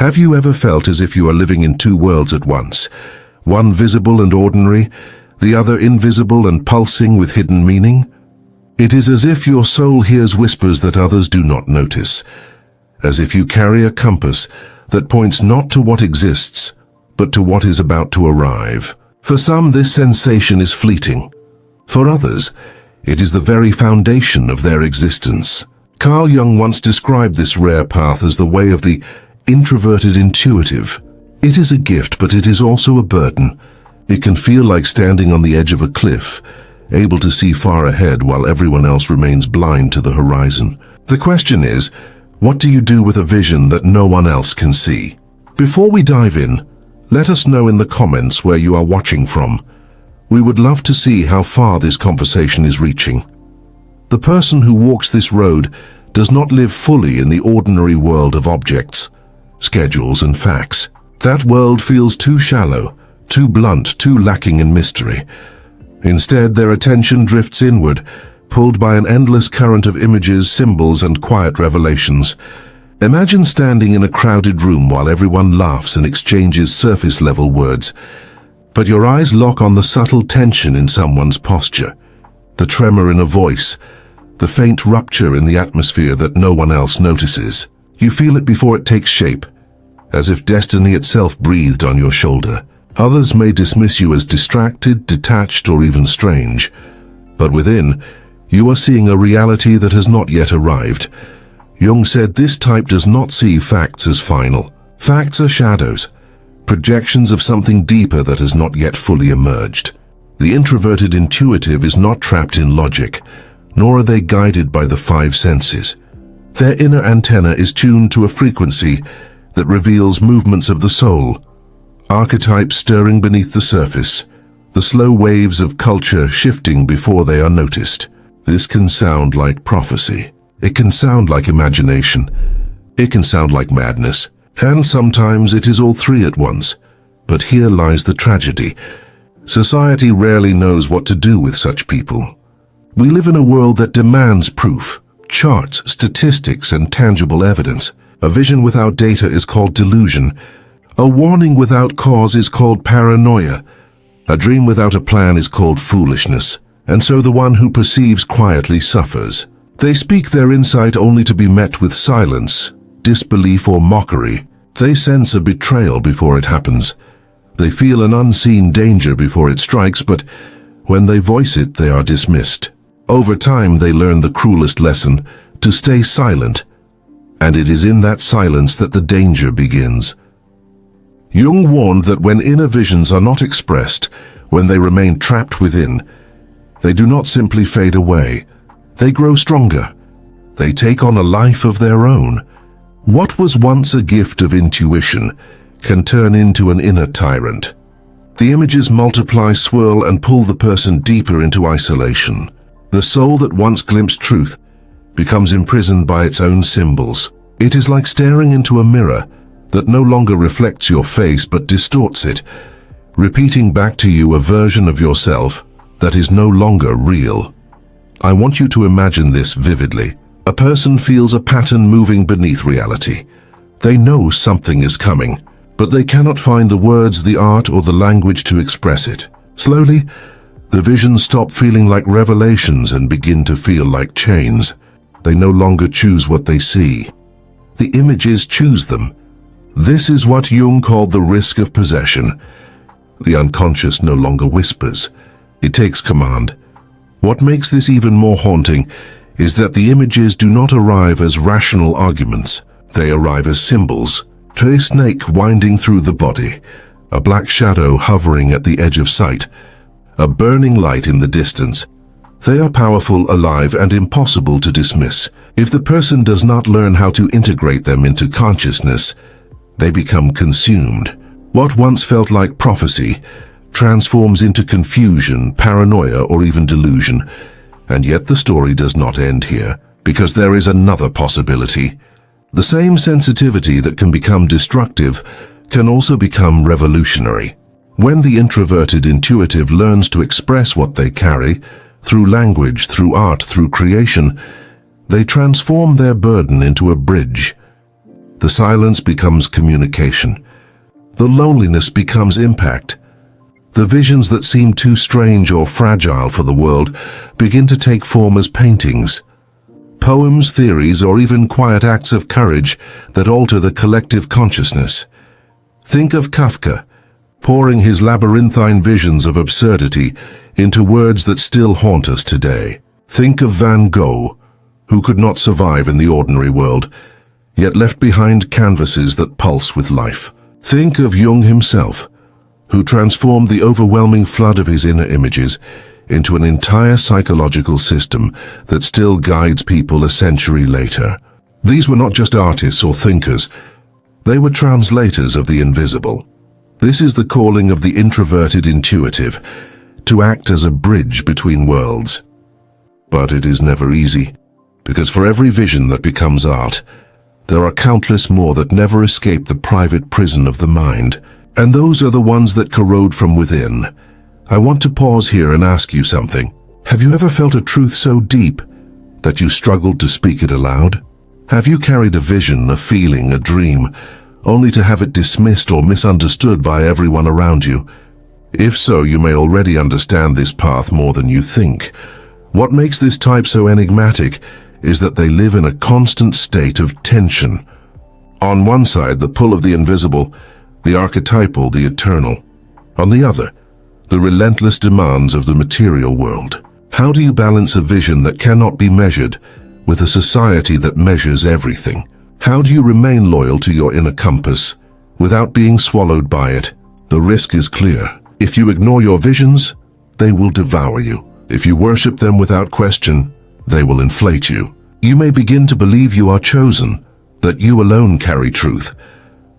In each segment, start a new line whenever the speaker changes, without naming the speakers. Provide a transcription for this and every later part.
Have you ever felt as if you are living in two worlds at once? One visible and ordinary, the other invisible and pulsing with hidden meaning? It is as if your soul hears whispers that others do not notice, as if you carry a compass that points not to what exists, but to what is about to arrive. For some, this sensation is fleeting. For others, it is the very foundation of their existence. Carl Jung once described this rare path as the way of the introverted intuitive. It is a gift, but it is also a burden. It can feel like standing on the edge of a cliff, able to see far ahead while everyone else remains blind to the horizon. The question is, what do you do with a vision that no one else can see? Before we dive in, let us know in the comments where you are watching from. We would love to see how far this conversation is reaching. The person who walks this road does not live fully in the ordinary world of objects, schedules and facts. That world feels too shallow, too blunt, too lacking in mystery. Instead, their attention drifts inward, pulled by an endless current of images, symbols, and quiet revelations. Imagine standing in a crowded room while everyone laughs and exchanges surface-level words, but your eyes lock on the subtle tension in someone's posture, the tremor in a voice, the faint rupture in the atmosphere that no one else notices. You feel it before it takes shape, as if destiny itself breathed on your shoulder. Others may dismiss you as distracted, detached, or even strange, but within, you are seeing a reality that has not yet arrived. Jung said this type does not see facts as final. Facts are shadows, projections of something deeper that has not yet fully emerged. The introverted intuitive is not trapped in logic, nor are they guided by the five senses. Their inner antenna is tuned to a frequency that reveals movements of the soul, archetypes stirring beneath the surface, the slow waves of culture shifting before they are noticed. This can sound like prophecy. It can sound like imagination. It can sound like madness. And sometimes it is all three at once. But here lies the tragedy. Society rarely knows what to do with such people. We live in a world that demands proof, charts, statistics, and tangible evidence. A vision without data is called delusion. A warning without cause is called paranoia. A dream without a plan is called foolishness. And so the one who perceives quietly suffers. They speak their insight only to be met with silence, disbelief, or mockery. They sense a betrayal before it happens. They feel an unseen danger before it strikes, but when they voice it, they are dismissed. Over time, they learn the cruelest lesson, to stay silent. And it is in that silence that the danger begins. Jung warned that when inner visions are not expressed, when they remain trapped within, they do not simply fade away. They grow stronger. They take on a life of their own. What was once a gift of intuition can turn into an inner tyrant. The images multiply, swirl, and pull the person deeper into isolation. The soul that once glimpsed truth becomes imprisoned by its own symbols. It is like staring into a mirror that no longer reflects your face but distorts it, repeating back to you a version of yourself that is no longer real. I want you to imagine this vividly. A person feels a pattern moving beneath reality. They know something is coming, but they cannot find the words, the art, or the language to express it. Slowly, the visions stop feeling like revelations and begin to feel like chains. They no longer choose what they see. The images choose them. This is what Jung called the risk of possession. The unconscious no longer whispers. It takes command. What makes this even more haunting is that the images do not arrive as rational arguments. They arrive as symbols. A snake winding through the body, a black shadow hovering at the edge of sight, a burning light in the distance. They are powerful, alive, and impossible to dismiss. If the person does not learn how to integrate them into consciousness, they become consumed. What once felt like prophecy transforms into confusion, paranoia, or even delusion. And yet the story does not end here, because there is another possibility. The same sensitivity that can become destructive can also become revolutionary. When the introverted intuitive learns to express what they carry, through language, through art, through creation, they transform their burden into a bridge. The silence becomes communication. The loneliness becomes impact. The visions that seem too strange or fragile for the world begin to take form as paintings, poems, theories, or even quiet acts of courage that alter the collective consciousness. Think of Kafka, pouring his labyrinthine visions of absurdity into words that still haunt us today. Think of Van Gogh, who could not survive in the ordinary world, yet left behind canvases that pulse with life. Think of Jung himself, who transformed the overwhelming flood of his inner images into an entire psychological system that still guides people a century later. These were not just artists or thinkers, they were translators of the invisible. This is the calling of the introverted intuitive, to act as a bridge between worlds. But it is never easy, because for every vision that becomes art, there are countless more that never escape the private prison of the mind. And those are the ones that corrode from within. I want to pause here and ask you something. Have you ever felt a truth so deep that you struggled to speak it aloud? Have you carried a vision, a feeling, a dream, only to have it dismissed or misunderstood by everyone around you? If so, you may already understand this path more than you think. What makes this type so enigmatic is that they live in a constant state of tension. On one side, the pull of the invisible, the archetypal, the eternal. On the other, the relentless demands of the material world. How do you balance a vision that cannot be measured with a society that measures everything? How do you remain loyal to your inner compass without being swallowed by it? The risk is clear. If you ignore your visions, they will devour you. If you worship them without question, they will inflate you. You may begin to believe you are chosen, that you alone carry truth,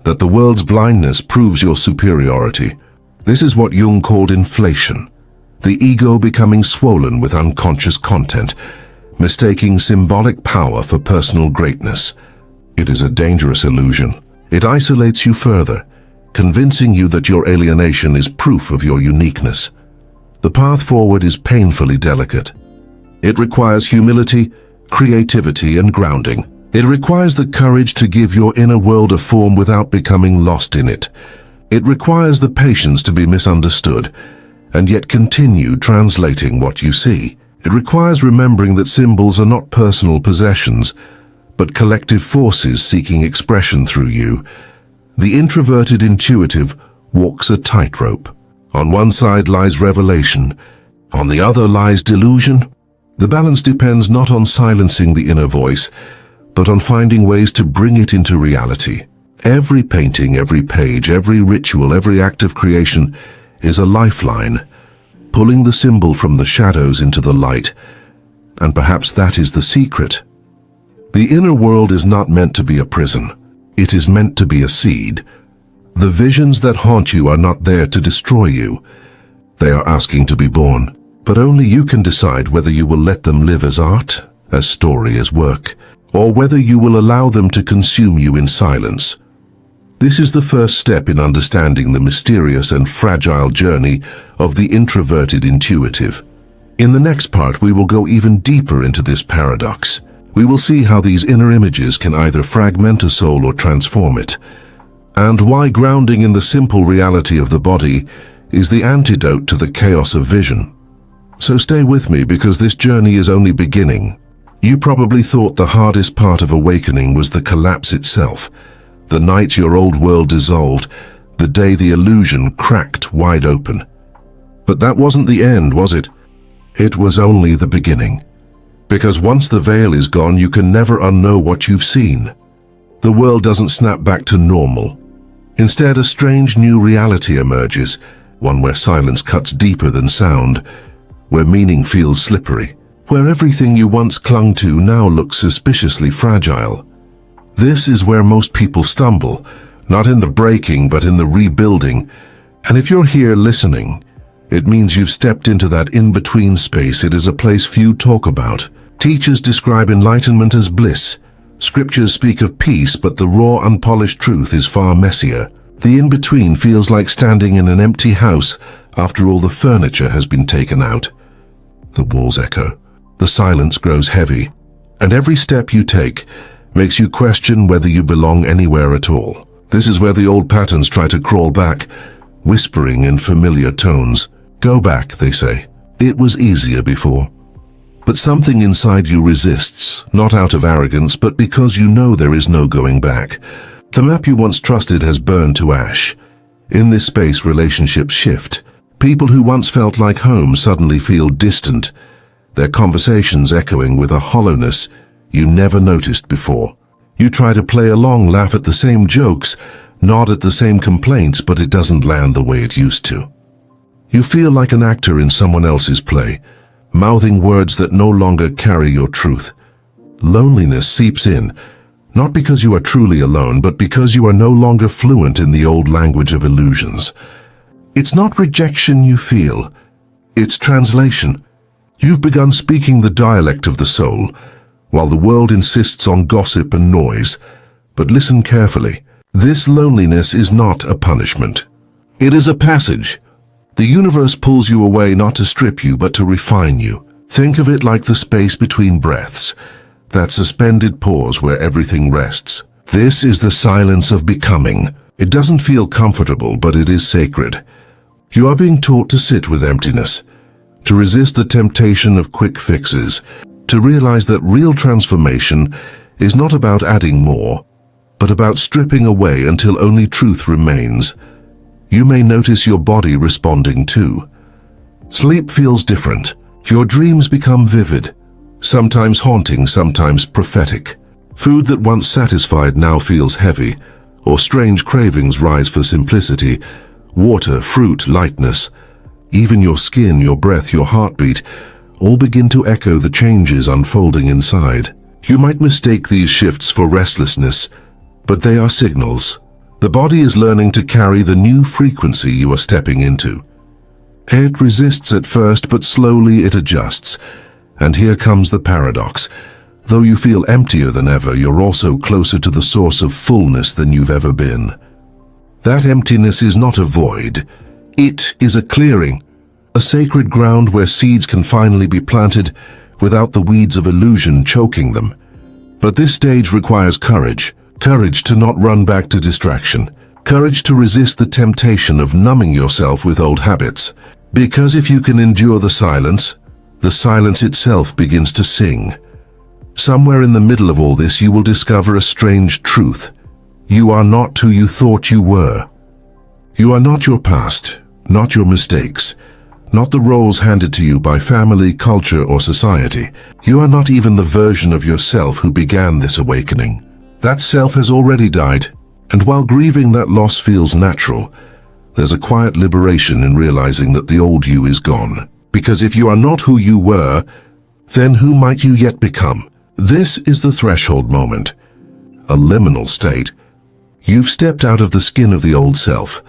that the world's blindness proves your superiority. This is what Jung called inflation, the ego becoming swollen with unconscious content, mistaking symbolic power for personal greatness. It is a dangerous illusion. It isolates you further, convincing you that your alienation is proof of your uniqueness. The path forward is painfully delicate. It requires humility, creativity, and grounding. It requires the courage to give your inner world a form without becoming lost in it. It requires the patience to be misunderstood, and yet continue translating what you see. It requires remembering that symbols are not personal possessions, but collective forces seeking expression through you. The introverted intuitive walks a tightrope. On one side lies revelation, on the other lies delusion. The balance depends not on silencing the inner voice, but on finding ways to bring it into reality. Every painting, every page, every ritual, every act of creation is a lifeline, pulling the symbol from the shadows into the light. And perhaps that is the secret. The inner world is not meant to be a prison. It is meant to be a seed. The visions that haunt you are not there to destroy you. They are asking to be born. But only you can decide whether you will let them live as art, as story, as work, or whether you will allow them to consume you in silence. This is the first step in understanding the mysterious and fragile journey of the introverted intuitive. In the next part, we will go even deeper into this paradox. We will see how these inner images can either fragment a soul or transform it, and why grounding in the simple reality of the body is the antidote to the chaos of vision. So stay with me, because this journey is only beginning. You probably thought the hardest part of awakening was the collapse itself, the night your old world dissolved, the day the illusion cracked wide open. But that wasn't the end, was it? It was only the beginning. Because once the veil is gone, you can never unknow what you've seen. The world doesn't snap back to normal. Instead, a strange new reality emerges, one where silence cuts deeper than sound, where meaning feels slippery, where everything you once clung to now looks suspiciously fragile. This is where most people stumble, not in the breaking but in the rebuilding. And if you're here listening, it means you've stepped into that in-between space. It is a place few talk about. Teachers describe enlightenment as bliss. Scriptures speak of peace, but the raw, unpolished truth is far messier. The in-between feels like standing in an empty house after all the furniture has been taken out. The walls echo. The silence grows heavy, and every step you take makes you question whether you belong anywhere at all. This is where the old patterns try to crawl back, whispering in familiar tones. Go back, they say. It was easier before. But something inside you resists, not out of arrogance, but because you know there is no going back. The map you once trusted has burned to ash. In this space, relationships shift. People who once felt like home suddenly feel distant, their conversations echoing with a hollowness you never noticed before. You try to play along, laugh at the same jokes, nod at the same complaints, but it doesn't land the way it used to. You feel like an actor in someone else's play, mouthing words that no longer carry your truth. Loneliness seeps in, not because you are truly alone, but because you are no longer fluent in the old language of illusions. It's not rejection you feel, it's translation. You've begun speaking the dialect of the soul, while the world insists on gossip and noise. But listen carefully. This loneliness is not a punishment. It is a passage. The universe pulls you away not to strip you, but to refine you. Think of it like the space between breaths, that suspended pause where everything rests. This is the silence of becoming. It doesn't feel comfortable, but it is sacred. You are being taught to sit with emptiness, to resist the temptation of quick fixes, to realize that real transformation is not about adding more, but about stripping away until only truth remains. You may notice your body responding too. Sleep feels different. Your dreams become vivid, sometimes haunting, sometimes prophetic. Food that once satisfied now feels heavy, or strange cravings rise for simplicity. Water, fruit, lightness. Even your skin, your breath, your heartbeat, all begin to echo the changes unfolding inside. You might mistake these shifts for restlessness, but they are signals. The body is learning to carry the new frequency you are stepping into. It resists at first, but slowly it adjusts. And here comes the paradox. Though you feel emptier than ever, you're also closer to the source of fullness than you've ever been. That emptiness is not a void. It is a clearing, a sacred ground where seeds can finally be planted without the weeds of illusion choking them. But this stage requires courage. Courage to not run back to distraction. Courage to resist the temptation of numbing yourself with old habits. Because if you can endure the silence itself begins to sing. Somewhere in the middle of all this, you will discover a strange truth. You are not who you thought you were. You are not your past, not your mistakes, not the roles handed to you by family, culture, or society. You are not even the version of yourself who began this awakening. That self has already died, and while grieving that loss feels natural, there's a quiet liberation in realizing that the old you is gone. Because if you are not who you were, then who might you yet become? This is the threshold moment, a liminal state. You've stepped out of the skin of the old self,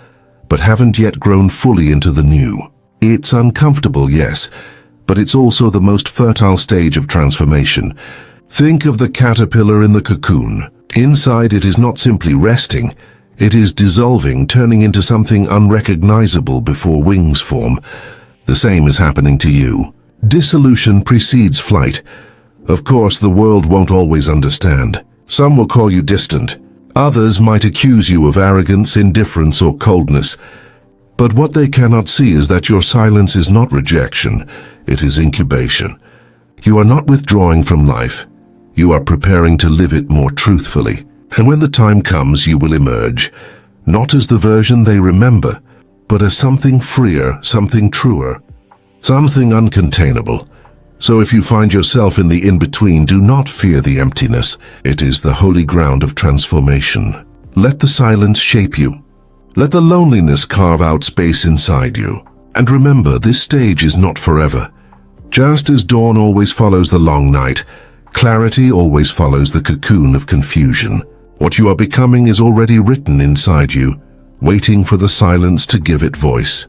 but haven't yet grown fully into the new. It's uncomfortable, yes, but it's also the most fertile stage of transformation. Think of the caterpillar in the cocoon. Inside, it is not simply resting, it is dissolving, turning into something unrecognizable before wings form. The same is happening to you. Dissolution precedes flight. Of course, the world won't always understand. Some will call you distant. Others might accuse you of arrogance, indifference, or coldness. But what they cannot see is that your silence is not rejection, it is incubation. You are not withdrawing from life. You are preparing to live it more truthfully. And when the time comes, you will emerge, not as the version they remember, but as something freer, something truer, something uncontainable. So if you find yourself in the in-between, do not fear the emptiness. It is the holy ground of transformation. Let the silence shape you. Let the loneliness carve out space inside you. And remember, this stage is not forever. Just as dawn always follows the long night, clarity always follows the cocoon of confusion. What you are becoming is already written inside you, waiting for the silence to give it voice.